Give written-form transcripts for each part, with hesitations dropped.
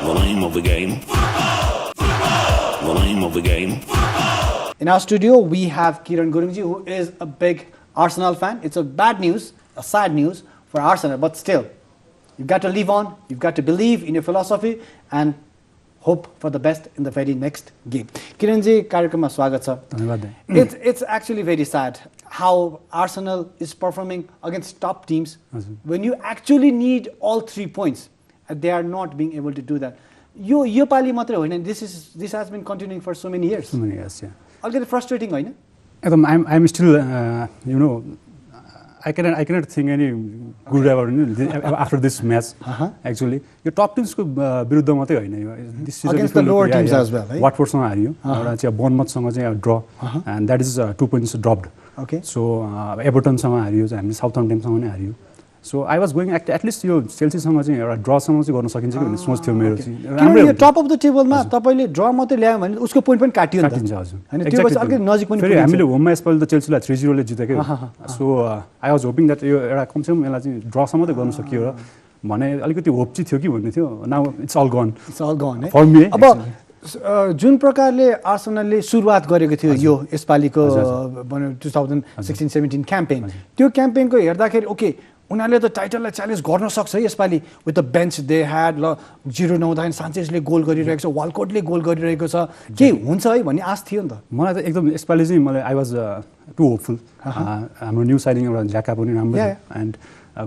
The name of the game. The name of the game. In our studio, we have Kiran Gurung, who is a big Arsenal fan. It's a bad news, a sad news for Arsenal, but still, you've got to live on, you've got to believe in your philosophy and hope for the best in the very next game. Kiranji, कार्यक्रममा स्वागत छ. धन्यवाद. It's actually very sad how Arsenal is performing against top teams when you actually need all 3 points. They are not being able to do that. यो पाली मात्रै होइन, this has been continuing for so many years. So many years, yeah. अलिकति frustrating होइन? I'm still, you know, I cannot think any good about after this match. Actually, your top teams को विरुद्ध मात्रै होइन. This season against the lower teams as well. Watford सँग हारियो, एउटा चाहिँ Bournemouth सँग चाहिँ draw, and that is 2 points dropped. Okay. So Everton सँग हारियो, हामी Southampton सँग पनि हारियो. So I was going at least यो Chelsea सँग चाहिँ एउटा draw सँग चाहिँ गर्न सकिन्छ कि भन्ने सोच थियो मेरो चाहिँ. राम्रो टप अफ द टेबलमा तपाईले ड्र मात्रै ल्यायो भने उसको पोइन्ट पनि काटियो नि त. काटिन्छ हजुर. हैन त्यो पछि अलिकति नजिक पनि पुग्यो. हामीले होममा यसपालि त चेल्सीलाई 3-0 ले जितेको. So I was hoping that यो एउटा कम से कम यसलाई चाहिँ ड्र सम्म त गर्न सकियो र भने अलिकति होप चाहिँ थियो कि भन्ने थियो. Now it's all gone. It's all gone है. फर मी अब जुन प्रकारले आर्सेनलले सुरुवात गरेको थियो यो यसपालिको 2016-17 क्याम्पेन, त्यो क्याम्पेनको हेर्दाखेरि ओके उनीहरूले त टाइटललाई च्यालेन्ज गर्न सक्छ है यसपालि. With the bench they had ल 0 नहुँदाखेरि सान्चेजले गोल गरिरहेको छ, वालकोटले गोल गरिरहेको छ, के हुन्छ है भन्ने आश थियो नि त. मलाई त एकदम यसपालि चाहिँ मलाई आई वाज टु होपफुल. हाम्रो न्यू साइनिङ एउटा ज्याका पनि राम्रो एन्ड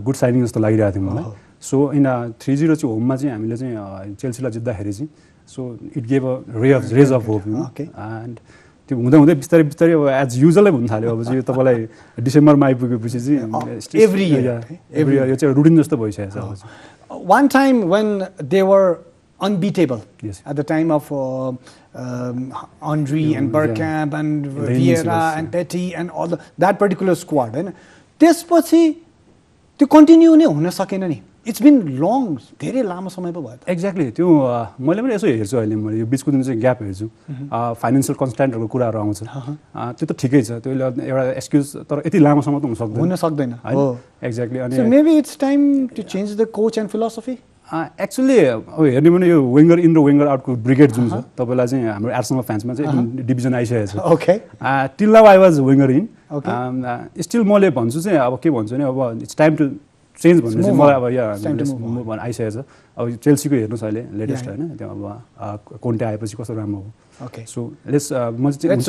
गुड साइनिङ जस्तो लागिरहेको थियो मलाई. सो इन 3-0 चाहिँ होममा चाहिँ हामीले चाहिँ चेल्सीलाई जित्दाखेरि चाहिँ so it gave a ray of hope. And त्यो हुँदै हुँदै बिस्तारै बिस्तारै अब एज युजलै हुन थाल्यो. अब चाहिँ तपाईँलाई डिसेम्बरमा आइपुगेपछि चाहिँ एभ्री इयर यो चाहिँ रुटिन जस्तो भइसकेको छ. One time when they were unbeatable, yes, at the time of Henry and Bergkamp and Vieira and Petty and all that particular squad, हैन त्यसपछि त्यो कन्टिन्यू नै हुन सकेन नि. It's been long, धेरै लामो समय पो भयो. एक्ज्याक्टली त्यो मैले पनि यसो हेर्छु अहिले मैले यो बिचको जुन चाहिँ ग्याप हेर्छु फाइनान्शियल कन्स्ट्यान्टहरूको कुराहरू आउँछ. त्यो त ठिकै छ, त्यो एउटा एक्सक्युज, तर यति लामो समय त हुन सक्दैन. एक्ज्याक्टली. अनि so maybe it's time to change the coach and philosophy. Actually अब हेर्ने भने यो विङ्गर इन र विङ्गर आउटको ब्रिगेड जुन छ तपाईँलाई चाहिँ हाम्रो आर्सेनल फ्यान्समा चाहिँ डिभिजन आइसकेको छ. Okay. Till now I was winger in. Still मैले भन्छु चाहिँ अब के भन्छु नि, अब इट्स टाइम टु चेन्ज भन्ने चाहिँ मलाई अब यहाँ आइसकेको छ. अब चेल्सीको हेर्नुहोस् अहिले लेटेस्ट होइन, त्यो अब कोन्टे आएपछि कस्तो राम्रो हो. Okay. So let's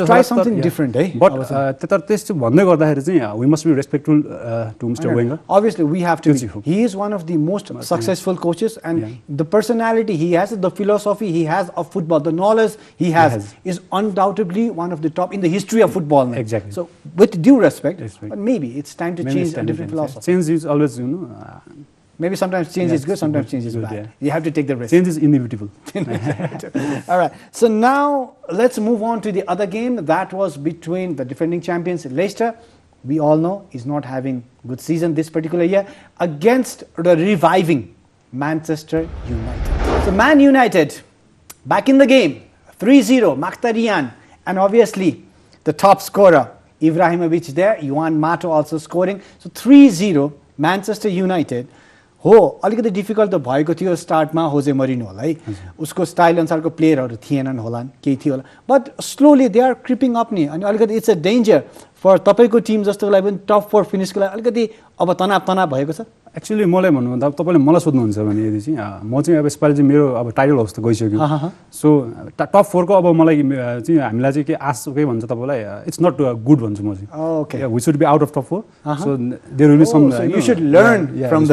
try something different, eh? But त्यस्तो भन्दै गर्दाखेरि चाहिँ we must be respectful to Mr. Wenger. Obviously, we have to. He is one of the most successful coaches, and the personality he has, the philosophy he has of football, the knowledge he has is undoubtedly one of the top in the history of football. Now. Exactly. So, with due respect, but maybe it's time to change a different philosophy. Change is always, you know. Maybe sometimes change is good, sometimes change is bad. Yeah. You have to take the risk. Change is inevitable. All right. So now let's move on to the other game. That was between the defending champions Leicester. We all know is not having good season this particular year against the reviving Manchester United. So Man United back in the game, 3-0, Mkhitaryan, and obviously the top scorer Ibrahimovic there, Juan Mato also scoring. So 3-0 Manchester United. हो अलिकति difficult त भएको थियो स्टार्टमा होजे मरिनोलाई. उसको style अनुसारको प्लेयरहरू थिएनन् होला, केही थियो होला, but slowly they are creeping up नि. अनि अलिकति इट्स अ डेन्जर फर तपाईँको टिम जस्तोको लागि पनि टप 4 फिनिसको लागि अलिकति अब तनाव भएको छ. एक्चुअली मलाई भन्नुभन्दा अब तपाईँले मलाई सोध्नुहुन्छ भने यदि चाहिँ म चाहिँ अब यसपालि चाहिँ मेरो अब टाइटल हाउस त गइसक्यो. सो टप 4 को अब मलाई चाहिँ हामीलाई चाहिँ के आश के भन्छ तपाईँलाई, इट्स नट गुड भन्छु म चाहिँ. Okay. We should be out of top 4. So there will be some you should learn from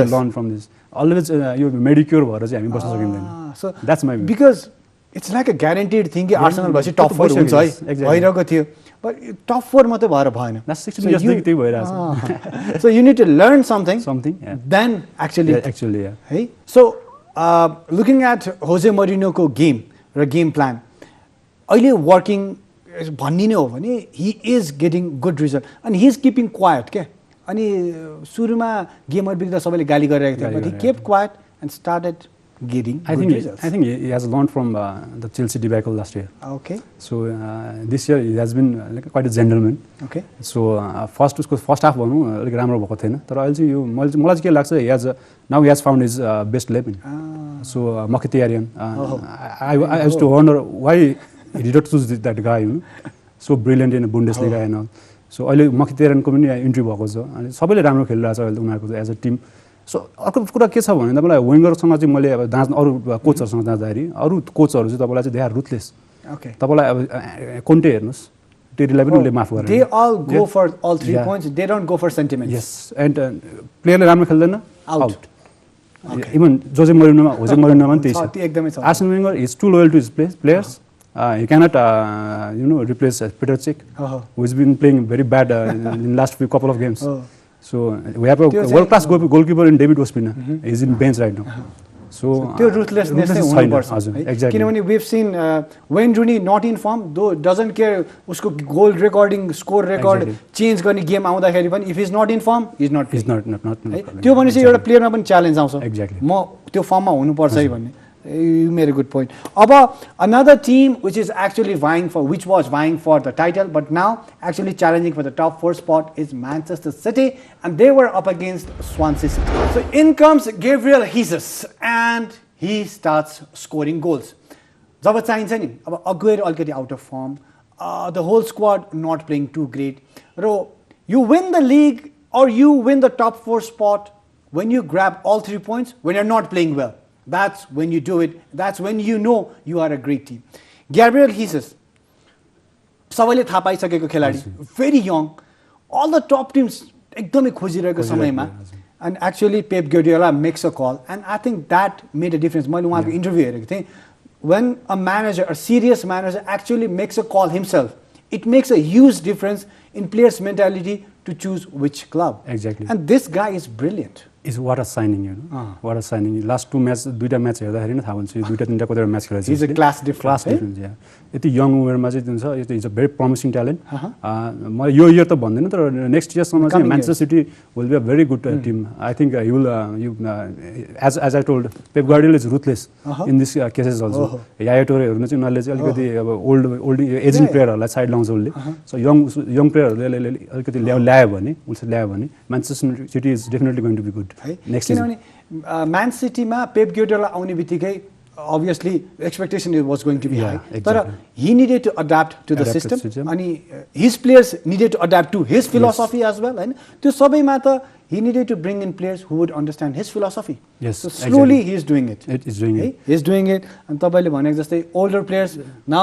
this. Always यो मेडिक्योर भएर चाहिँ हामी बस्न सकिँदैन. So that's my because it's like a guaranteed thing कि आर्सेनल भएपछि टप 4 हुन्छ है भइरहेको थियो, बट टप 4 मात्रै भएर भएन. 16 इयर्सदेखि त्यही भइरहेछ. So you need to learn something, yeah. Then actually yeah. Hey? So looking at Jose Mourinho को game र game plan, अहिले working भन्ने नै हो भने he is getting good result and he is keeping quiet के. अनि सुरुमा गेमहरु बिग्दा सबैले गाली गरिरहेको थियो, but he kept quiet and started getting I good think results. I think he has learned from the Chelsea debacle last year. Okay. So this year he has been like quite a gentleman. Okay. So first half भनौँ अलिक राम्रो भएको थिएन तर अहिले चाहिँ यो मलाई चाहिँ के लाग्छ now he has found his best 11. So Mkhitaryan, I used to wonder why he did not choose that guy, you know, so brilliant in Bundesliga and all. So अहिले Mkhitaryan को पनि इन्ट्री भएको छ अनि सबैले राम्रो खेलिरहेको छ अहिले उनीहरूको एज अ टिम. सो अर्को कुरा के छ भने तपाईँलाई विङ्गरसँग चाहिँ मैले अब अरू कोचहरूसँग जाँदाखेरि अरू कोचहरू चाहिँ तपाईँलाई चाहिँ दे आर रुथलेस. Okay. तपाईँलाई अब कोन्टे हेर्नुहोस् टेरीलाई पनि उसले माफ गरेन. They all go for all 3 points. They don't go for sentiments. Yes. And प्लेयरले राम्रो खेल्दैन out. इभन जोजे मोरिनोमा पनि त्यही छ. एकदमै छ. Arsenal Wenger is too loyal to his players. He cannot, replace Peter Cech, who has been playing very bad in last few couple of games. So we have a world-class goalkeeper in David Ospina. He's in bench right now. So त्यो ruthlessness नै हुनुपर्छ. Exactly. किनभने we've seen Wayne Rooney not in form, though doesn't care उसको goal recording, score record change गर्ने game आउँदाखेरि पनि if he's not in form, he's not playing. त्यो भनेपछि एउटा प्लेयरमा पनि च्यालेन्ज आउँछ. Exactly. म त्यो फर्ममा हुनुपर्छ है भन्ने. You made a good point. Another team which was vying for the title, but now actually challenging for the top 4 spot is Manchester City, and they were up against Swansea City. So in comes Gabriel Jesus, and he starts scoring goals. जब चाहिन्छ नि अब Aguero already out of form, the whole squad not playing too great. You win the league or you win the top 4 spot when you grab all 3 points when you're not playing well. That's when you do it. That's when you know you are a great team. Gabriel Jesus, सबैले थाहा पाइसकेको खेलाडी, very young. All the top teams एकदमै खोजिरहेको समयमा, and actually Pep Guardiola makes a call, and I think that made a difference. मैले उहाँको interview हेरेको थिएँ. When a serious manager actually makes a call himself, it makes a huge difference in players' mentality to choose which club. Exactly. And this guy is brilliant. Is what a signing, you know. What a signing. Last 2 matches, दुईटा match हेर्दाखेरि नै थाहा हुन्छ यो दुईटा तीनटा कतिवटा match खेलेको छ. He's a class difference. Yeah. यति यङ उमेरमा चाहिँ जुन छ यो is a very promising talent. म यो इयर त भन्दैन तर नेक्स्ट इयरसम्म चाहिँ Manchester City will be a very good team. I think he will as I told Pep Guardiola is ruthless in this cases also. याया टोरेहरू चाहिँ उनीहरूले चाहिँ अलिकति अब ओल्ड एजिङ प्लेयरहरूलाई साइड लाउँछ उसले. सो यङ प्लेयरहरूले अलिकति ल्यायो भने Manchester City is definitely going to be good. किनभने म्यान सिटीमा पेप ग्वार्डियोला आउने बित्तिकै obviously expectation was going to be high. But he needed to adapt to the system. And his players needed to adapt to his philosophy as well. And to sabaiमा त he needed to bring in players who would understand his philosophy. Yes. So slowly he is doing it. He's doing it. He is doing it. And तपाईले भनेको जस्तै older players now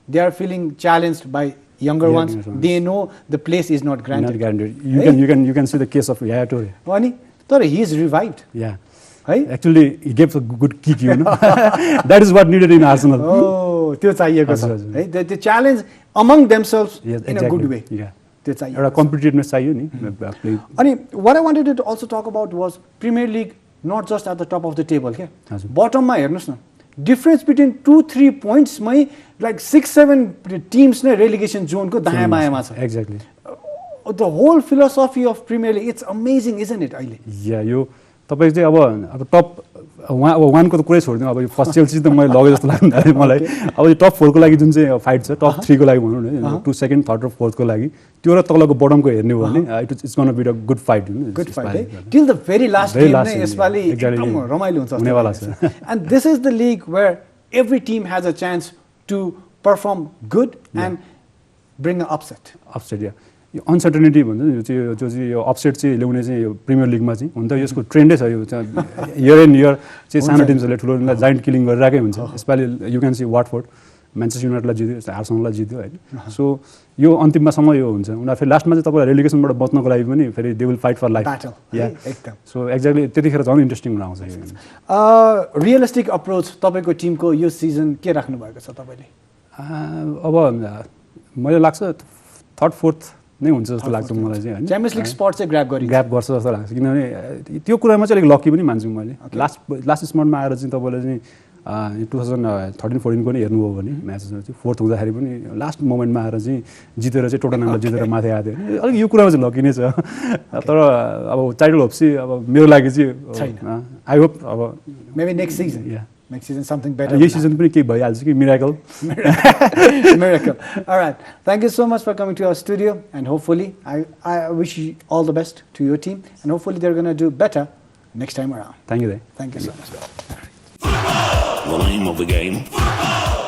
they are feeling challenged by younger ones. They know the place is not granted. Not guaranteed. You can see the case of Yaya Toure. अनि तर he is revived. Yeah. Actually, he gave a good kick, you know. That is what needed in Arsenal. Oh, त्यो चाहिएको छ. The challenge among themselves in a good way. Yeah. त्यो चाहिएको. एउटा कम्पिटिटिभनेस चाहियो नि. अनि what I wanted to also talk about was Premier League not just at the top of the table के. Bottom मा हेर्नुस् न. Difference between 2-3 points मै like 6-7 teams नै relegation zone को दायाँ बायाँमा छ. Exactly. The whole philosophy of Premier League, it's amazing, isn't it, अहिले? Yeah, यो तपाईँ चाहिँ अब टप 1 को त कुरै छोडिदिउँ. अब यो फर्स्ट चेल्सी त मैले लगे जस्तो लाग्यो मलाई. अब यो टप 4 को लागि जुन चाहिँ फाइट छ, टप 3 को लागि भनौँ न, 2 सेकेन्ड थर्ड र फोर्थ को लागि त्यो र तलको बटमको हेर्ने हो भने it's gonna be a good fight. Good fight till the very last game नै यसपालि एकदम रमाइलो हुन्छ हुनेवाला छ. And this is the league where every team has a chance to perform good and bring a upset. या यो uncertainty भन्छ नि, यो चाहिँ यो अपसेट चाहिँ ल्याउने चाहिँ यो प्रिमियर लिगमा चाहिँ हुन त यसको ट्रेन्डै छ. यो इयर एन्ड इयर चाहिँ सानो टिम्सहरूले ठुलो टिमलाई जाइन्ट किलिङ गरिरहेकै हुन्छ. यसपालि you can see Watford Manchester युनाइटेडलाई जित्यो, आर्सेनललाई जित्यो होइन. सो यो अन्तिममासम्म यो हुन्छ. उनीहरू फेरि लास्टमा चाहिँ तपाईँलाई रेलिगेसनबाट बच्नको लागि पनि फेरि they will fight for life. So exactly त्यतिखेर झन् इन्ट्रेस्टिङ हुन आउँछ. रियलिस्टिक अप्रोच तपाईँको टिमको यो सिजन के राख्नु भएको छ तपाईँले? अब मलाई लाग्छ थर्ड फोर्थ नै हुन्छ जस्तो लाग्छ मलाई चाहिँ. च्याम्पियन्स लिग स्पट चाहिँ ग्र्याब गर्छ जस्तो लाग्छ. किनभने त्यो कुरामा चाहिँ अलिक लकी पनि मान्छु मैले. लास्ट स्पटमा आएर चाहिँ तपाईँले चाहिँ 2013-14 को नि हेर्नुभयो भने म्याचेसहरू चाहिँ 4th हुँदाखेरि पनि लास्ट मोमेन्टमा आएर चाहिँ जितेर चाहिँ टोटनहामलाई जितेर माथि आएको थियो अलिक यो कुरामा चाहिँ लकी नै छ तर अब टाइटल होप चाहिँ अब मेरो लागि चाहिँ आई होप अब maybe next season. Next season something better. यही सिजन पनि के भइहाल्छ कि miracle. Miracle. All right. Thank you so much for coming to our studio, and hopefully I wish you all the best to your team, and hopefully they're going to do better next time around. Thank you. Thank you so much. The name of the game.